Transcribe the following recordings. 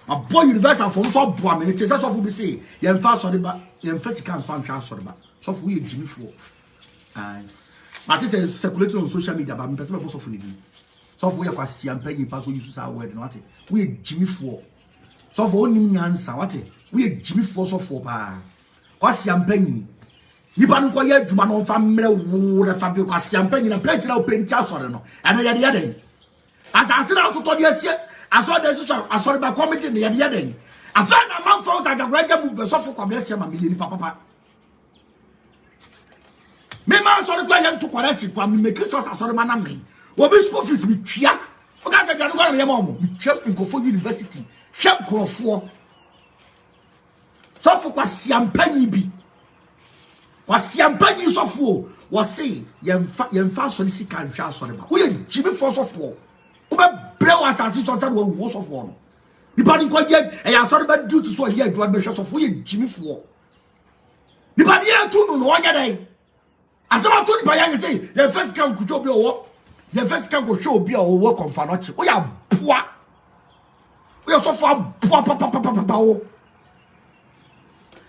A boy universal for so boy me say so be say ye mfa so de ba ye mfa sika mfa nhwa so de ba so for ye jimi for but it is circulating on social media but me person be so for ni so for ye kwasi ampa yi pa so use sa word no what we jimi for so for onim nyansa what we jimi for so for pa kwasi ampa yi nipa no ko ye aduma no fa mre wo de fa bi kwasi ampa yi na plenty na openti asore no eno ye de den asase na to de asie aso de so asore ba comedy de ye den afa na man for Ajagurajah move so for kwabese ma million papa me ma asore kwa ye to correct kwa me make sure asore ma na me obi school fees bi twia o ka tell no ye ma mo twia nkofo university hwe krofo so for kwasi ampa yi bi kwasi ampa yi so for wo say ye mfa so ni sika nhwa asore ba wo ye jibi for so for bre was as so said wo so for no nipa ni ko ye e ya so ba do to so ye adwa be hwe so for ye jimi for nipa ni tu no no onya dai asema to nipa ya say the first can kujo bi owo the first can go show bi owo konfa no chi o ya boa o ya so for boa papa o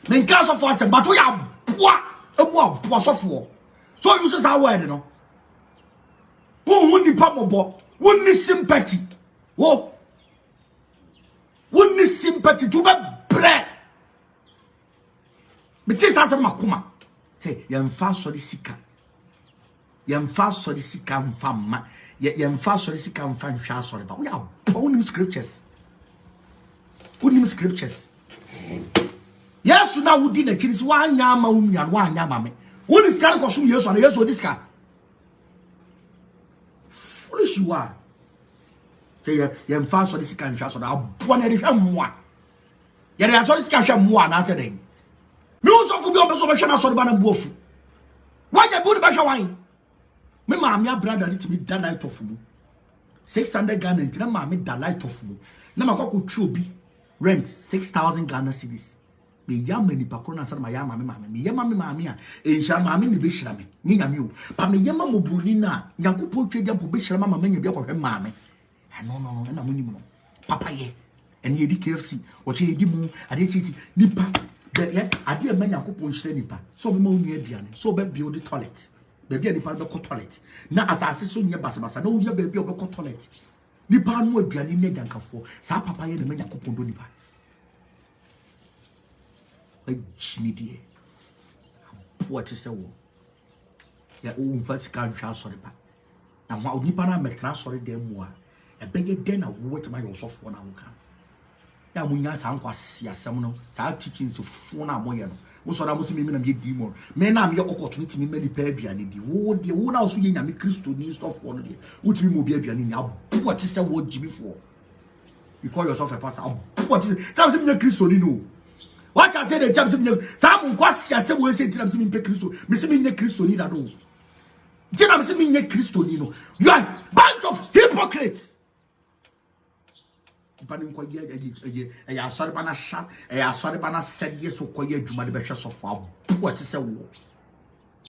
men ka so for say but o ya boa e boa so for so you say that word no who nipa mobo woni sympathy wo woni sympathy to be bre me tell us makuma say yemfa so de sika yemfa so de sika mfa ma yemfa so de sika mfa nhwa so de ba we are owning scriptures yes na wudi na chiri wa anya ma unua wa anya ma me woni sika ko sum yeso na yeso de sika foolish you are. Ye mfa so de sika nhwa so da abo na de hwa moa. Ye de so de sika hwa moa na se den. Me so fu bi on so be hwa na so de ba na buofu. Wa je bu de ba hwa wan. Me ma me brother ni to be da light of mu. 600 Ghana ntina ma me da light of mu. Na makoko twi obi rent 6,000 Ghana cedis. Me yama ni pakro na sana ma yama me yama me maami a enhira maami ni be hira me ni nyame o pa me yama mo bruni na nyakopo twedi ampo be hira mama manya bi akohwe maami no na mo nim no papa ye ene yedi KFC o che yedi mu ade chisi nipa de ye ade ma nyakopo nhira nipa so be ma onu aduane so be build the toilet be bia nipa be ko toilet na asase so nye basabasa na o ye be bia be ko toilet nipa no aduane ne jankafo sa papa ye na ma nyakopo do nipa Jimmy what is a war? Ya o first can shall sorry ba. Na wa onipa na metra sorry dem mo a ebeye den na wo tema yo sofo na wo kan. Ya munya sa nkwase asem no sa teaching so fo na moye no. Wo so da mo se me na me di mo. Me na me opportunity me mali pa aduane di. Wo de wo na so ye nyame Kristo ni sofo no de. Wo timi mo bi aduane ni abo what is a wo Jimmy for. You call yourself a pastor. What is that? Me Kristo ni no. What I say the jam some kwasi ase wo say tinam se me pe Kristo me se me nye Kristo ni da do tinam se me nye Kristo ni no you are bunch of hypocrites bani ko ye ya sorry bana sha ya sorry bana said yes ko ye adwuma de be hwe so fo abo ti se wo